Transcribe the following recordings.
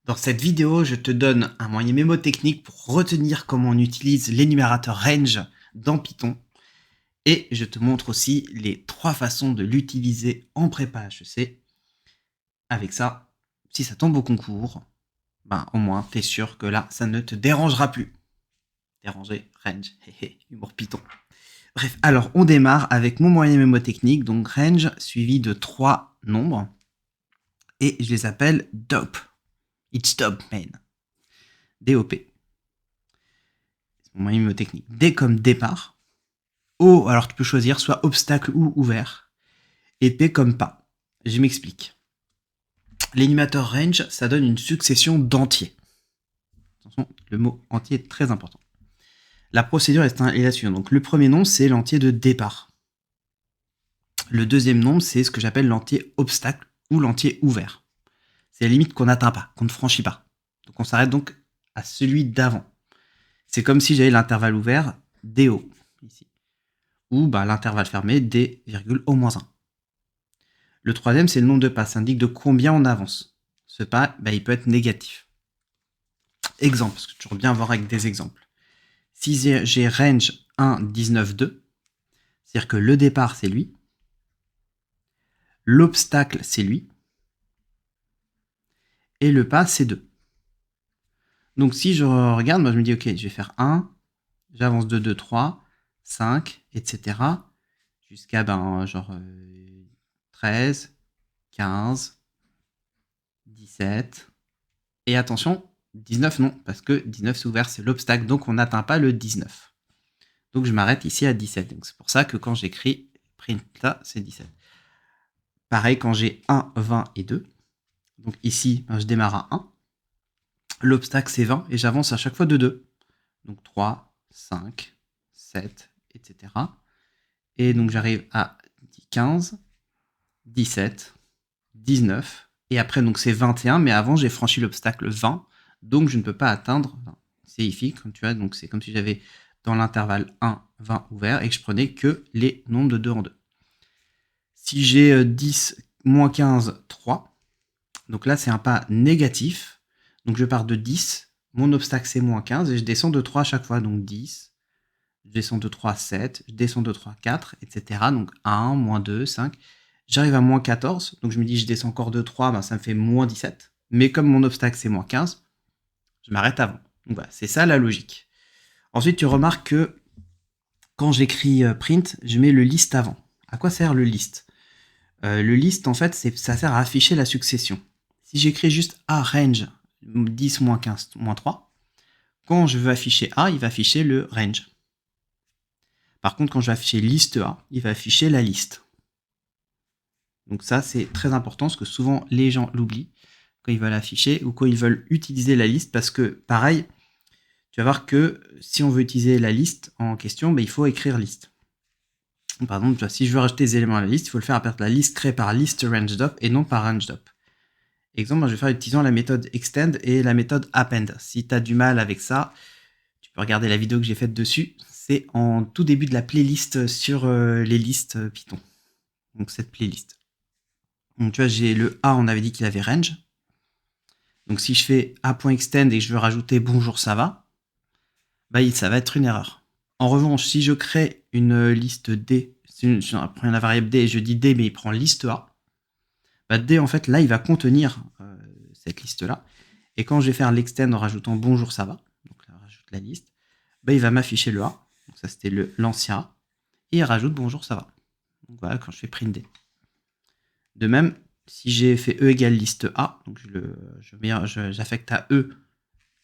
Dans cette vidéo, je te donne un moyen mémotechnique pour retenir comment on utilise l'énumérateur range dans Python. Et je te montre aussi les 3 façons de l'utiliser en prépa HEC. Avec ça, si ça tombe au concours, au moins, t'es sûr que là, ça ne te dérangera plus. Déranger, range, humour Python. Bref, alors on démarre avec mon moyen mémotechnique, donc range suivi de 3 nombres. Et je les appelle DOP. It's DOP, man. DOP. C'est mon moyen mémotechnique. D comme départ. O, alors tu peux choisir soit obstacle ou ouvert. Et P comme pas. Je m'explique. L'énumérateur range, ça donne une succession d'entiers. Attention, le mot entier est très important. La procédure est la suivante. Donc le premier nombre, c'est l'entier de départ. Le deuxième nombre, c'est ce que j'appelle l'entier obstacle ou l'entier ouvert. C'est la limite qu'on n'atteint pas, qu'on ne franchit pas. Donc on s'arrête donc à celui d'avant. C'est comme si j'avais l'intervalle ouvert DO, ici. Ou l'intervalle fermé D, au moins 1. Le troisième, c'est le nombre de pas. Ça indique de combien on avance. Ce pas, il peut être négatif. Exemple, parce que toujours bien voir avec des exemples. Si j'ai range 1, 19, 2, c'est-à-dire que le départ, c'est lui. L'obstacle, c'est lui. Et le pas, c'est 2. Donc si je regarde, je me dis, ok, je vais faire 1, j'avance de 2, 3, 5, etc. Jusqu'à 13, 15, 17. Et attention, 19 non, parce que 19 c'est ouvert, c'est l'obstacle, donc on n'atteint pas le 19. Donc je m'arrête ici à 17. Donc c'est pour ça que quand j'écris print là, c'est 17. Pareil quand j'ai 1, 20 et 2. Donc ici, je démarre à 1. L'obstacle c'est 20 et j'avance à chaque fois de 2. Donc 3, 5, 7, etc. Et donc j'arrive à 15, 17, 19. Et après, donc c'est 21, mais avant j'ai franchi l'obstacle 20. Donc je ne peux pas atteindre 20. C'est ici, comme tu vois, donc c'est comme si j'avais dans l'intervalle 1, 20 ouvert et que je prenais que les nombres de 2 en 2. Si j'ai 10, moins 15, 3, donc là c'est un pas négatif, donc je pars de 10, mon obstacle c'est moins 15 et je descends de 3 à chaque fois, donc 10, je descends de 3, 7, je descends de 3, 4, etc. Donc 1, moins 2, 5, j'arrive à moins 14, donc je me dis je descends encore de 3, ça me fait moins 17, mais comme mon obstacle c'est moins 15, je m'arrête avant. Donc voilà, c'est ça la logique. Ensuite tu remarques que quand j'écris print, je mets le list avant. À quoi sert le list? Le list, en fait, ça sert à afficher la succession. Si j'écris juste A range 10, moins 15, moins 3, quand je veux afficher A, il va afficher le range. Par contre, quand je vais afficher liste A, il va afficher la liste. Donc ça, c'est très important, parce que souvent, les gens l'oublient quand ils veulent afficher ou quand ils veulent utiliser la liste, parce que, pareil, tu vas voir que si on veut utiliser la liste en question, il faut écrire liste. Par exemple, si je veux rajouter des éléments à la liste, il faut le faire à partir de la liste créée par list range.dop et non par range.dop. Exemple, je vais faire utilisant la méthode extend et la méthode append. Si tu as du mal avec ça, tu peux regarder la vidéo que j'ai faite dessus. C'est en tout début de la playlist sur les listes Python. Donc cette playlist. Donc tu vois, j'ai le A, on avait dit qu'il avait range. Donc si je fais a.extend et que je veux rajouter bonjour ça va, ça va être une erreur. En revanche, si je crée une liste D, je prends la variable D et je dis D mais il prend liste A, D en fait là il va contenir cette liste là. Et quand je vais faire l'extend en rajoutant bonjour ça va, donc là, rajoute la liste, il va m'afficher le A. Donc ça c'était l'ancien A. Et il rajoute bonjour ça va. Donc voilà quand je fais print D. De même, si j'ai fait E égale liste A, donc j'affecte à E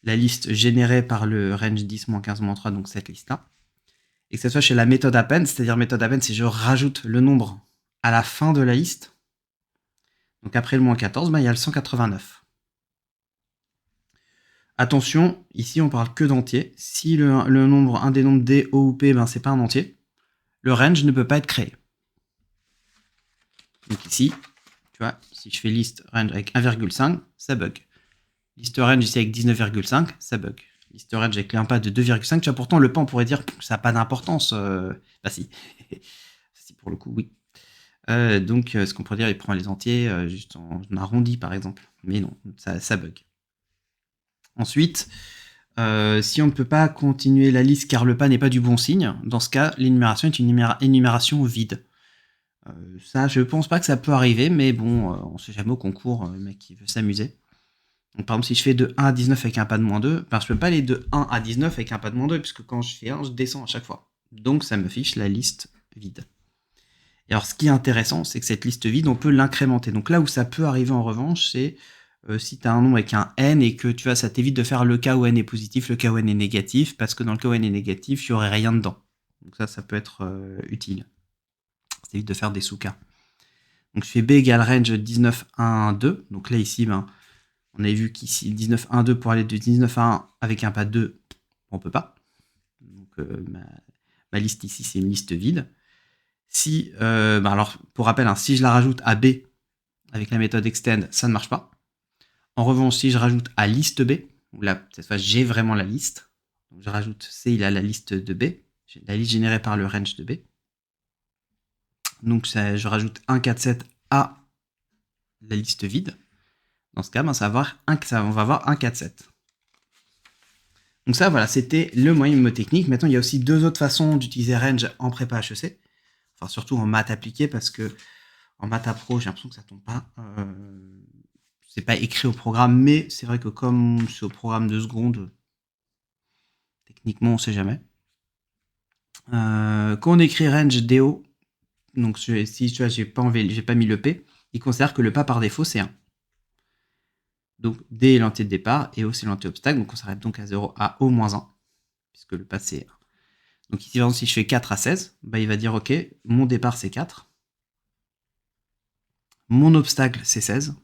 la liste générée par le range 10, 15, 3, donc cette liste-là. Et que ce soit chez la méthode append, c'est-à-dire méthode append, c'est je rajoute le nombre à la fin de la liste. Donc après le moins 14, il y a le 189. Attention, ici on parle que d'entiers. Si le nombre, un des nombres D, O ou P, c'est pas un entier, le range ne peut pas être créé. Donc ici, tu vois, si je fais list range avec 1,5, ça bug. List range ici avec 19,5, ça bug. List range avec un pas de 2,5, tu vois, pourtant le pas on pourrait dire ça n'a pas d'importance. Si. Si pour le coup, oui. Donc ce qu'on pourrait dire, il prend les entiers juste en arrondi par exemple. Mais non, ça bug. Ensuite, si on ne peut pas continuer la liste car le pas n'est pas du bon signe, dans ce cas, l'énumération est une énumération vide. Ça, je pense pas que ça peut arriver, mais bon, on sait jamais au concours, le mec qui veut s'amuser. Donc, par exemple, si je fais de 1 à 19 avec un pas de -2, ben, je peux pas aller de 1 à 19 avec un pas de -2, puisque quand je fais 1, je descends à chaque fois. Donc, ça me fiche la liste vide. Et alors, ce qui est intéressant, c'est que cette liste vide, on peut l'incrémenter. Donc là où ça peut arriver en revanche, c'est si tu as un nombre avec un n et que tu vois, ça t'évite de faire le cas où n est positif, le cas où n est négatif, parce que dans le cas où n est négatif, il n'y aurait rien dedans. Donc ça peut être utile. Ça évite de faire des sous-cas. Donc je fais b égale range 19, 1, 2. Donc là, ici, ben, on avait vu qu'ici, 19, 1, 2, pour aller de 19 à 1 avec un pas 2, on peut pas. Donc ma liste ici, c'est une liste vide. Si, alors pour rappel, hein, si je la rajoute à B avec la méthode extend, ça ne marche pas. En revanche, si je rajoute à liste B, où là, cette fois, j'ai vraiment la liste. Donc, je rajoute C, il a la liste de B, la liste générée par le range de B. Donc, je rajoute 1, 4, 7 à la liste vide. Dans ce cas, ben, on va avoir 1, 4, 7. Donc ça, voilà, c'était le moyen mnémotechnique. Maintenant, il y a aussi deux autres façons d'utiliser range en prépa HEC. Enfin, surtout en maths appliquée, parce que en maths appro, j'ai l'impression que ça tombe pas. C'est pas écrit au programme, mais c'est vrai que comme c'est au programme de seconde, techniquement, on sait jamais. Quand on écrit range DO, donc si tu vois, j'ai pas mis le P, il considère que le pas par défaut, c'est 1. Donc D est l'entier de départ et O c'est l'entier obstacle, donc on s'arrête donc à 0 à O-1, puisque le pas c'est 1. Donc ici, par exemple, si je fais 4 à 16, bah, il va dire ok, mon départ c'est 4, mon obstacle c'est 16,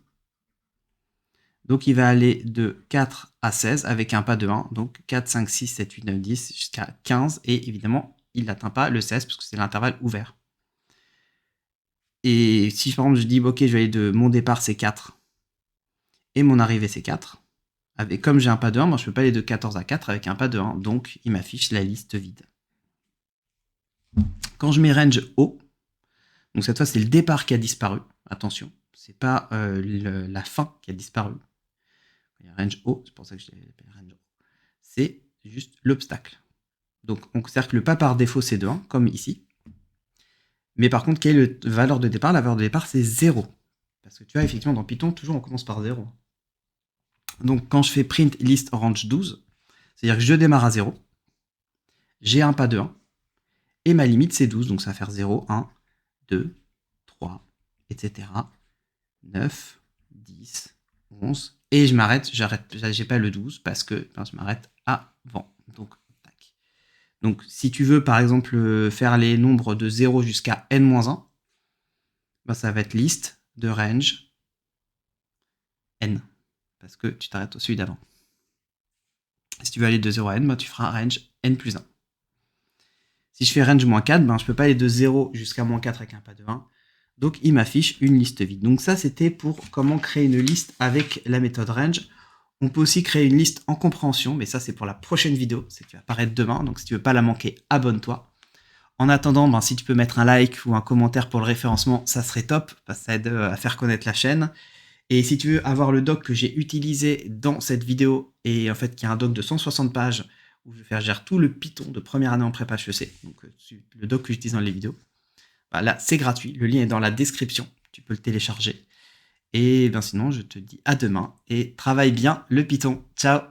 donc il va aller de 4 à 16 avec un pas de 1, donc 4, 5, 6, 7, 8, 9, 10 jusqu'à 15, et évidemment, il n'atteint pas le 16 parce que c'est l'intervalle ouvert. Et si par exemple je dis ok, je vais aller de mon départ c'est 4 et mon arrivée c'est 4, comme j'ai un pas de 1, moi je peux pas aller de 14 à 4 avec un pas de 1, donc il m'affiche la liste vide. Quand je mets range O, donc cette fois c'est le départ qui a disparu, attention, c'est pas la fin qui a disparu. Il y a range O, c'est pour ça que je l'appelle range O. C'est juste l'obstacle. Donc on considère que le pas par défaut c'est de 1, comme ici. Mais par contre, quelle est la valeur de départ? La valeur de départ c'est 0. Parce que tu vois, effectivement, dans Python, toujours on commence par 0. Donc quand je fais print list range 12, c'est-à-dire que je démarre à 0, j'ai un pas de 1, et ma limite c'est 12, donc ça va faire 0, 1, 2, 3, etc. 9, 10, 11, et je m'arrête, j'ai pas le 12 parce que je m'arrête avant. Donc si tu veux par exemple faire les nombres de 0 jusqu'à n-1, bah, ça va être liste de range n, parce que tu t'arrêtes au celui d'avant. Si tu veux aller de 0 à n, bah, tu feras range n plus 1. Si je fais range -4, ben, je ne peux pas aller de 0 jusqu'à -4 avec un pas de 1. Donc il m'affiche une liste vide. Donc ça, c'était pour comment créer une liste avec la méthode range. On peut aussi créer une liste en compréhension, mais ça c'est pour la prochaine vidéo, c'est qui va apparaître demain. Donc si tu veux pas la manquer, abonne-toi. En attendant, ben, si tu peux mettre un like ou un commentaire pour le référencement, ça serait top, parce que ça aide à faire connaître la chaîne. Et si tu veux avoir le doc que j'ai utilisé dans cette vidéo, et en fait qui est un doc de 160 pages, où je vais faire gérer tout le Python de première année en prépa HEC, donc le doc que j'utilise dans les vidéos, bah, là c'est gratuit, le lien est dans la description, tu peux le télécharger. Et ben sinon je te dis à demain, et travaille bien le Python. Ciao!